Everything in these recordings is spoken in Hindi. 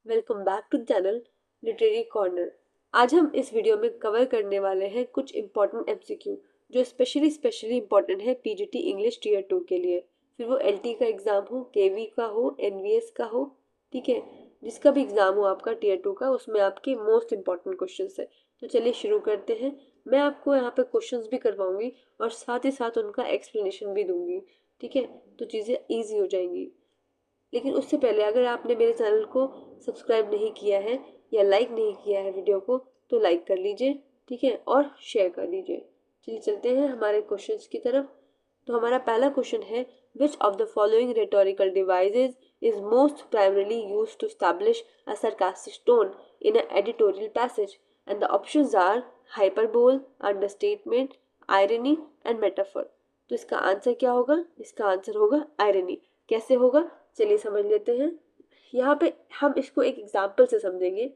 Welcome back to the channel literary corner. आज हम इस वीडियो में कवर करने वाले हैं कुछ इंपॉर्टेंट एमसीक्यू जो स्पेशली इंपॉर्टेंट है पीजीटी इंग्लिश टीयर 2 के लिए। फिर वो एलटी का एग्ज़ाम हो, केवी का हो, एनवीएस का हो, ठीक है, जिसका भी एग्ज़ाम हो आपका टीयर 2 का, उसमें आपके मोस्ट इंपॉर्टेंट क्वेश्चन है। तो चलिए शुरू करते हैं। मैं आपको यहाँ पे क्वेश्चंस भी करवाऊंगी और साथ ही साथ उनका एक्सप्लेनेशन भी दूंगी, ठीक है, तो चीज़ें ईजी हो जाएंगी। लेकिन उससे पहले अगर आपने मेरे चैनल को सब्सक्राइब नहीं किया है या लाइक नहीं किया है वीडियो को, तो लाइक कर लीजिए, ठीक है, और शेयर कर दीजिए। चलिए चलते हैं हमारे क्वेश्चंस की तरफ। तो हमारा पहला क्वेश्चन है, which of the following rhetorical devices is most primarily used to establish a sarcastic tone in an editorial passage? And the options are hyperbole, understatement, irony and metaphor. तो इसका आंसर क्या होगा? इसका आंसर होगा आयरनी। कैसे होगा, चलिए समझ लेते हैं। यहाँ पे हम इसको एक एग्जाम्पल से समझेंगे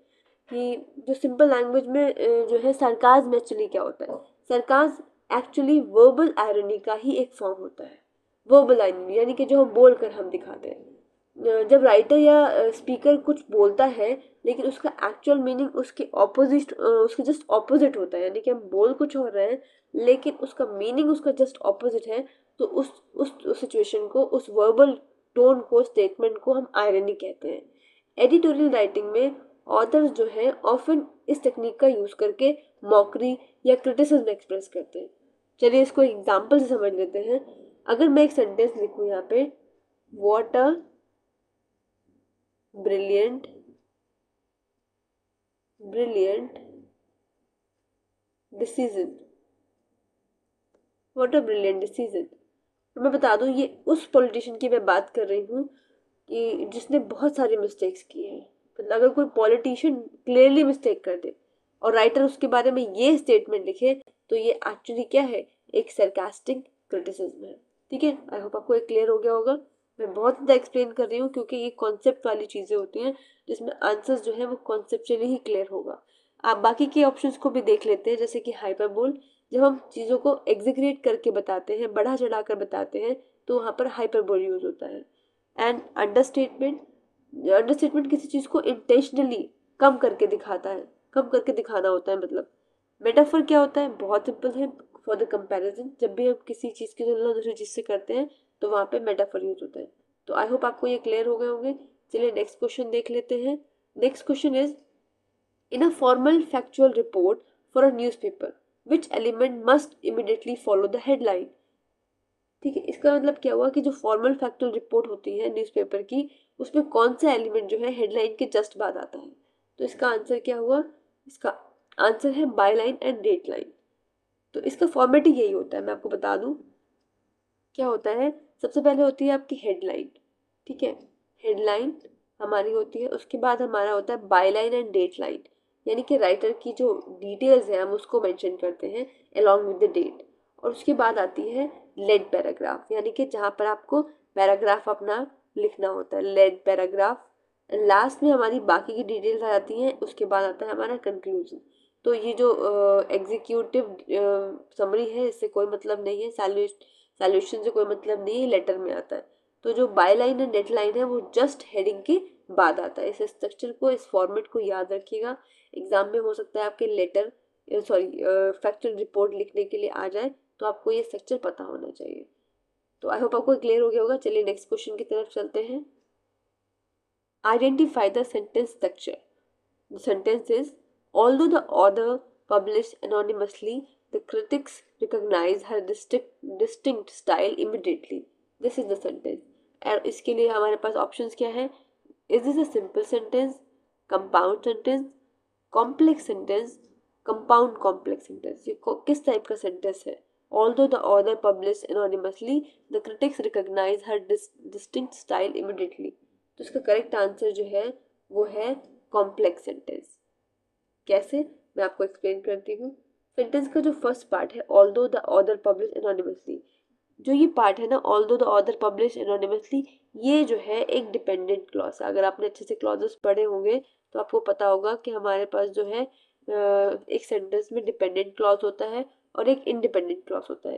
कि जो सिंपल लैंग्वेज में जो है सरकाज़म एक्चुअली क्या होता है। सरकाज़म एक्चुअली वर्बल आयरनी का ही एक फॉर्म होता है। वर्बल आयरनी यानी कि जो हम बोल कर हम दिखाते हैं। जब राइटर या स्पीकर कुछ बोलता है लेकिन उसका एक्चुअल मीनिंग उसके ऑपोजिट, उसके जस्ट ऑपोजिट होता है, यानी कि हम बोल कुछ और रहे हैं लेकिन उसका मीनिंग उसका जस्ट ऑपोजिट है, तो उस सिचुएशन को, उस वर्बल टोन को, स्टेटमेंट को हम आयरनी कहते हैं। एडिटोरियल राइटिंग में ऑथर्स जो है ऑफन इस टेक्निक का यूज करके मॉकरी या क्रिटिसिज्म एक्सप्रेस करते हैं। चलिए इसको एग्जांपल से समझ लेते हैं। अगर मैं एक सेंटेंस लिखूं यहाँ पे, what a brilliant brilliant decision, what a brilliant decision, तो मैं बता दूं ये उस पॉलिटिशियन की मैं बात कर रही हूँ कि जिसने बहुत सारे मिस्टेक्स किए हैं। मतलब अगर कोई पॉलिटिशियन क्लियरली मिस्टेक कर दे और राइटर उसके बारे में ये स्टेटमेंट लिखे, तो ये एक्चुअली क्या है, एक सरकास्टिक क्रिटिसिज्म है। ठीक है, आई होप आपको एक क्लियर हो गया होगा। मैं बहुत ज़्यादा एक्सप्लेन कर रही हूँ क्योंकि ये कॉन्सेप्ट वाली चीज़ें होती हैं जिसमें आंसर्स जो है वो कॉन्सेप्चुअली ही क्लियर होगा। आप बाकी के ऑप्शंस को भी देख लेते हैं, जैसे कि हाइपरबोल, जब हम चीज़ों को एग्जीक्यूट करके बताते हैं, बढ़ा चढ़ा कर बताते हैं, तो वहाँ पर हाइपरबोल यूज होता है। एंड अंडरस्टेटमेंट, अंडरस्टेटमेंट किसी चीज़ को इंटेंशनली कम करके दिखाता है, कम करके दिखाना होता है मतलब। मेटाफर क्या होता है, बहुत सिंपल है, फॉर द कंपैरिजन, जब भी हम किसी चीज़ की तुलना दूसरी चीज़ से करते हैं तो वहाँ पे मेटाफर यूज होता है। तो आई होप आपको ये क्लियर हो गए होंगे। चलिए नेक्स्ट क्वेश्चन देख लेते हैं। Next question is, in a formal factual report for a newspaper, which element must immediately follow the headline? ठीक है, इसका मतलब क्या हुआ कि जो फॉर्मल फैक्चुअल रिपोर्ट होती है न्यूज़पेपर की, उसमें कौन सा एलिमेंट जो है हेडलाइन के जस्ट बाद आता है। तो इसका आंसर क्या हुआ, इसका आंसर है बायलाइन एंड डेट लाइन। तो इसका फॉर्मेट ही यही होता है, मैं आपको बता दूं क्या होता है। सबसे पहले होती है आपकी हेडलाइन, ठीक है, हेडलाइन हमारी होती है, उसके बाद हमारा होता है बायलाइन एंड डेट लाइन, यानी कि राइटर की जो डिटेल्स हैं हम उसको मेंशन करते हैं अलॉन्ग विद द डेट। और उसके बाद आती है लेड पैराग्राफ, यानी कि जहाँ पर आपको पैराग्राफ अपना लिखना होता है, लेड पैराग्राफ। लास्ट में हमारी बाकी की डिटेल्स आ जाती हैं, उसके बाद आता है हमारा कंक्लूजन। तो ये जो एग्जीक्यूटिव समरी है, इससे कोई मतलब नहीं है, सॉल्यूशन से कोई मतलब नहीं है, लेटर में आता है। तो जो byline and dateline है वो जस्ट हेडिंग के बाद आता है। इस स्ट्रक्चर को, इस फॉर्मेट को याद रखिएगा। एग्जाम में हो सकता है आपके लेटर, सॉरी, फैक्चुअल रिपोर्ट लिखने के लिए आ जाए, तो आपको ये स्ट्रक्चर पता होना चाहिए। तो आई होप आपको क्लियर हो गया होगा। चलिए नेक्स्ट क्वेश्चन की तरफ चलते हैं। Identify the sentence structure. The sentence is, although the author published anonymously, the critics recognize her distinct style immediately. This is the sentence. और इसके लिए हमारे पास ऑप्शंस क्या है? Is this a simple sentence, compound sentence, complex sentence, compound complex sentence? ये किस टाइप का सेंटेंस है? Although the author published anonymously, the critics recognize her distinct style immediately. तो इसका करेक्ट आंसर जो है वो है कॉम्प्लेक्स सेंटेंस। कैसे, मैं आपको एक्सप्लेन करती हूँ। सेंटेंस का जो फर्स्ट पार्ट है, although the author publish anonymously, जो ये पार्ट है ना, although the author publish anonymously, ये जो है एक डिपेंडेंट क्लॉज है। अगर आपने अच्छे से क्लॉजेस पढ़े होंगे तो आपको पता होगा कि हमारे पास जो है एक सेंटेंस में डिपेंडेंट क्लॉज होता है और एक इंडिपेंडेंट क्लॉज होता है।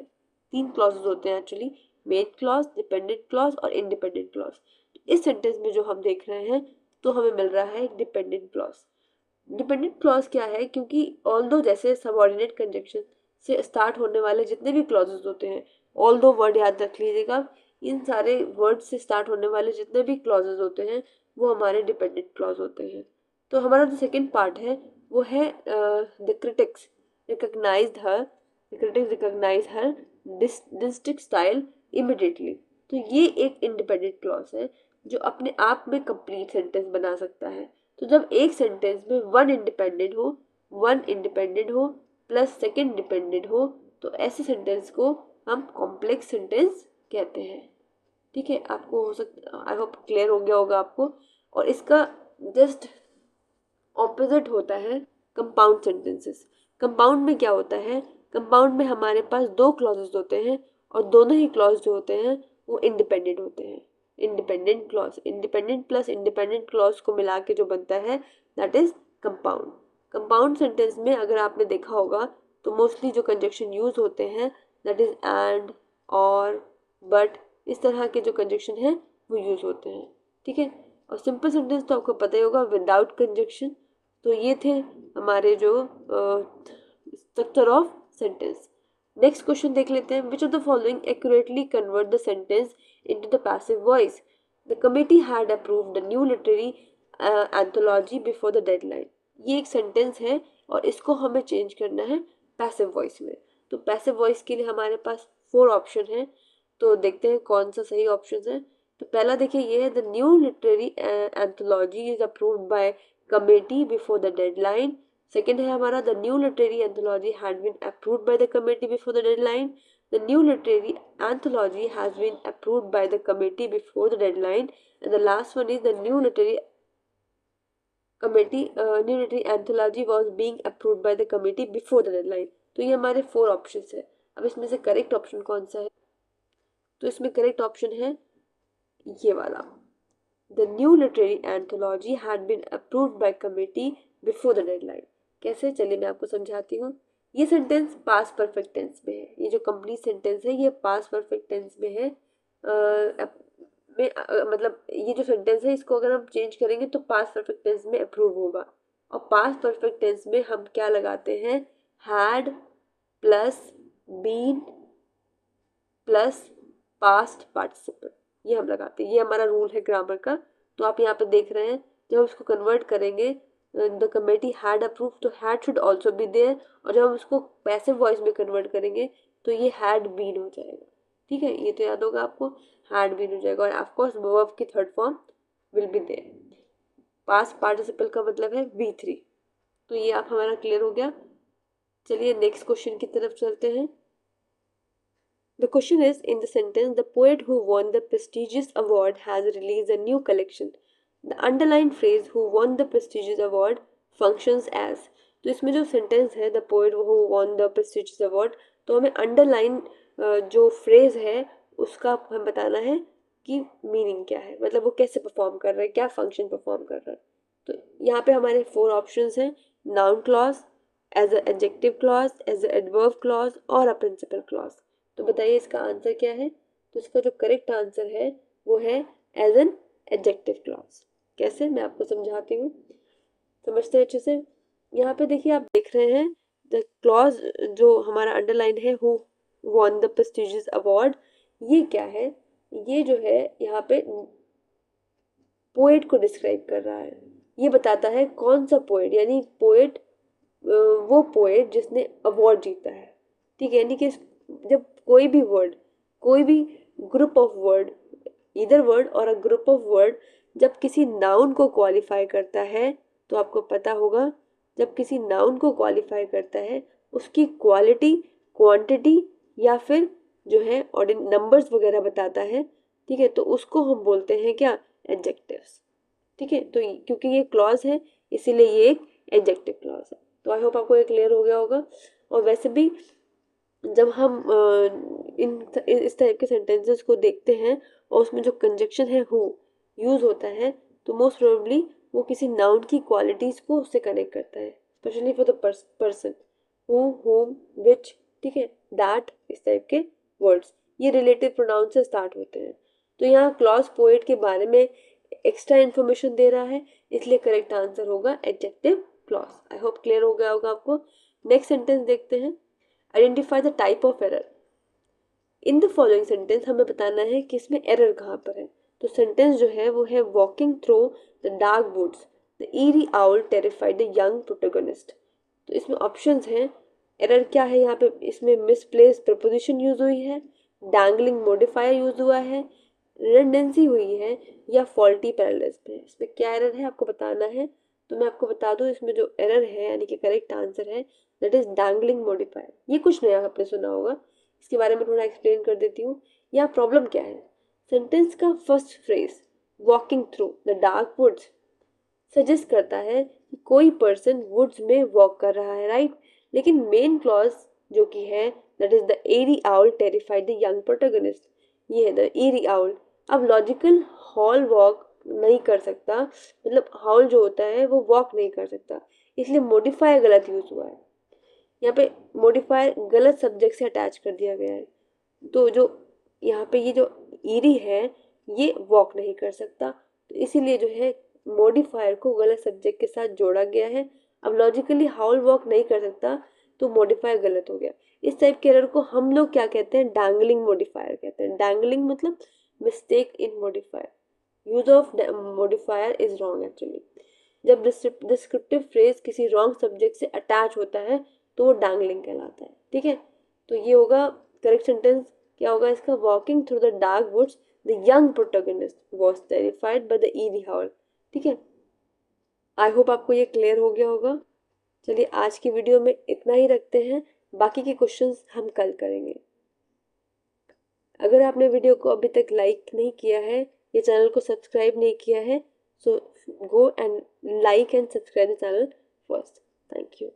तीन क्लॉजेस होते हैं actually, main clause, dependent clause और इंडिपेंडेंट क्लॉज। इस सेंटेंस में जो हम देख रहे हैं तो हमें मिल रहा है एक डिपेंडेंट क्लॉज। डिपेंडेंट क्लॉज क्या है, क्योंकि ऑल्दो जैसे सबऑर्डिनेट कंजंक्शन से स्टार्ट होने वाले जितने भी क्लॉजेस होते हैं, ऑल्दो वर्ड याद रख लीजिएगा, इन सारे वर्ड से स्टार्ट होने वाले जितने भी क्लॉजेस होते हैं वो हमारे डिपेंडेंट क्लॉज होते हैं। तो हमारा जो सेकेंड पार्ट है वो है the critics recognise her distinct style immediately. तो ये एक इंडिपेंडेंट क्लॉज है जो अपने आप में कंप्लीट सेंटेंस बना सकता है। तो जब एक सेंटेंस में वन इंडिपेंडेंट हो प्लस सेकंड डिपेंडेंट हो, तो ऐसे सेंटेंस को हम कॉम्प्लेक्स सेंटेंस कहते हैं। ठीक है, आपको हो सकता, आई होप क्लियर हो गया होगा आपको। और इसका जस्ट ऑपोजिट होता है कंपाउंड सेंटेंसेस। कंपाउंड में क्या होता है, कंपाउंड में हमारे पास दो क्लॉजेस होते हैं और दोनों ही क्लॉज जो होते हैं वो इंडिपेंडेंट होते हैं। Independent clause, independent plus independent clause को मिला के जो बनता है that is compound. Compound sentence में अगर आपने देखा होगा तो मोस्टली जो कंजक्शन यूज होते हैं दैट इज एंड, और, बट, इस तरह के जो कंजक्शन है वो यूज होते हैं। ठीक है, और सिंपल सेंटेंस तो आपको पता ही होगा विदाउट कंजक्शन। तो ये थे हमारे जो structure of sentence. Next question देख लेते हैं, which of the following accurately convert the sentence into the passive voice. The committee had approved the new literary anthology before the deadline. ये एक सेंटेंस है और इसको हमें चेंज करना है पैसिव वॉइस में। तो पैसिव वॉइस के लिए हमारे पास 4 ऑप्शन है, तो देखते हैं कौन सा सही ऑप्शन है। तो पहला देखिए ये है, the new literary anthology is approved by committee before the deadline. Second है हमारा, the new literary anthology had been approved by the committee before the deadline. The new literary anthology has been approved by the committee before the deadline. And the last one is the new literary anthology was being approved by the committee before the deadline. तो ये हमारे 4 ऑप्शन है। अब इसमें से करेक्ट ऑप्शन कौन सा है, तो इसमें करेक्ट ऑप्शन है ये वाला, the new literary anthology had been approved by committee before the deadline. कैसे, चलिए मैं आपको समझाती हूँ। ये सेंटेंस पास्ट परफेक्ट टेंस में है, ये जो कंप्लीट सेंटेंस है ये पास्ट परफेक्ट टेंस में है। मतलब ये जो सेंटेंस है इसको अगर हम चेंज करेंगे तो पास्ट परफेक्ट टेंस में अप्रूव होगा। और पास्ट परफेक्ट टेंस में हम क्या लगाते हैं, had plus been plus past participle, ये हम लगाते हैं। ये हमारा रूल है ग्रामर का। तो आप यहाँ पे देख रहे हैं जब हम इसको कन्वर्ट करेंगे द कमेटी हैड अप्रूव, तो had should also be there, और जब हम इसको पैसिव वॉइस में कन्वर्ट करेंगे तो ये हैड बीन हो जाएगा। ठीक है, ये तो याद होगा आपको, हैड बीन हो जाएगा। और ऑफकोर्स वर्ब की third form will be there. Past participle का मतलब है V3। तो ये आप हमारा क्लियर हो गया। चलिए नेक्स्ट क्वेश्चन की तरफ चलते हैं। The question is, in the sentence, the poet who won the prestigious award has released a new collection. The underlined phrase who won the prestigious award functions as. तो इसमें जो सेंटेंस है the poet who won the prestigious award, तो हमें अंडरलाइन जो फ्रेज है उसका हमें बताना है कि मीनिंग क्या है, मतलब वो कैसे परफॉर्म कर रहा है, क्या फंक्शन परफॉर्म कर रहा है। तो यहाँ पे हमारे 4 ऑप्शंस हैं, noun clause, as a adjective clause, as a adverb clause और अ प्रिंसिपल क्लॉज। तो बताइए इसका आंसर क्या है। तो इसका जो करेक्ट आंसर है वो है एज एन एडजेक्टिव क्लॉज। कैसे, मैं आपको समझाती हूँ, समझते हैं अच्छे से। यहाँ पे देखिए आप देख रहे हैं द क्लॉज जो हमारा अंडरलाइन है, who won the prestigious award, ये क्या है, ये जो है यहाँ पे पोएट को डिस्क्राइब कर रहा है। ये बताता है कौन सा पोएट, यानी पोएट वो पोएट जिसने अवार्ड जीता है। ठीक है, यानी कि जब कोई भी वर्ड, कोई भी group of word, either word और अ ग्रुप ऑफ वर्ड जब किसी नाउन को क्वालिफाई करता है, तो आपको पता होगा जब किसी नाउन को क्वालिफाई करता है उसकी क्वालिटी, क्वांटिटी या फिर जो है नंबर्स वगैरह बताता है। ठीक है, तो उसको हम बोलते हैं क्या, एडजेक्टिव्स। ठीक है, तो क्योंकि ये क्लॉज है इसीलिए ये एक एडजेक्टिव क्लॉज है। तो आई होप आपको ये क्लियर हो गया होगा। और वैसे भी जब हम इस टाइप के सेंटेंसेस को देखते हैं और उसमें जो कंजक्शन है हु यूज़ होता है, तो मोस्ट प्रोबेबली वो किसी नाउन की क्वालिटीज़ को उससे कनेक्ट करता है, specially for the person, who, whom, which. ठीक है, दैट, इस टाइप के वर्ड्स ये रिलेटिव प्रोनाउन से स्टार्ट होते हैं। तो यहाँ क्लॉज पोएट के बारे में एक्स्ट्रा इन्फॉर्मेशन दे रहा है इसलिए करेक्ट आंसर होगा adjective clause. I hope clear हो गया होगा आपको। नेक्स्ट सेंटेंस देखते हैं। Identify the type of error. In the following sentence हमें बताना है कि इसमें एरर कहाँ पर है। तो सेंटेंस जो है वो है walking through the dark woods the eerie owl terrified the young protagonist. तो इसमें ऑप्शंस हैं। एरर क्या है यहाँ पे, इसमें मिसप्लेस प्रपोजिशन यूज हुई है, डैंगलिंग मॉडिफायर यूज हुआ है, रिडंडेंसी हुई है, या फॉल्टी पैरेललिज्म है। इसमें क्या एरर है आपको बताना है। तो मैं आपको बता दूं, इसमें जो एरर है यानी कि करेक्ट आंसर है दैट इज डैंगलिंग मॉडिफायर। ये कुछ नया आपने सुना होगा, इसके बारे में थोड़ा एक्सप्लेन कर देती हूँ। यहाँ प्रॉब्लम क्या है, सेंटेंस का first phrase walking through the dark woods suggest करता है कि कोई पर्सन वुड्स में वॉक कर रहा है, राइट। लेकिन मेन क्लॉज जो कि है that is the eerie owl terrified the young protagonist, ये है द एरी आउल। अब लॉजिकल हॉल वॉक नहीं कर सकता, मतलब हाउल जो होता है वो वॉक नहीं कर सकता, इसलिए मॉडिफायर गलत यूज हुआ है। यहाँ पे मॉडिफायर गलत सब्जेक्ट से अटैच कर दिया गया है। तो जो यहाँ पे ये जो ईरी है ये वॉक नहीं कर सकता, तो इसीलिए जो है मॉडिफायर को गलत सब्जेक्ट के साथ जोड़ा गया है। अब लॉजिकली हाउल वॉक नहीं कर सकता तो मॉडिफायर गलत हो गया। इस टाइप के एरर को हम लोग क्या कहते हैं, डैंगलिंग मॉडिफायर कहते हैं। डैंगलिंग मतलब mistake in modifier, use of modifier is wrong actually. जब डिस्क्रिप्टिव फ्रेज किसी रॉन्ग सब्जेक्ट से अटैच होता है तो वो डैंगलिंग कहलाता है, ठीक है। तो ये होगा करेक्ट सेंटेंस, क्या होगा इसका, walking through the dark woods the young protagonist was terrified by the eerie howl, ठीक है। आई होप आपको ये क्लियर हो गया होगा। चलिए आज की वीडियो में इतना ही रखते हैं, बाकी के क्वेश्चंस हम कल करेंगे। अगर आपने वीडियो को अभी तक लाइक नहीं किया है या चैनल को सब्सक्राइब नहीं किया है, so go and like and subscribe the channel first. Thank you.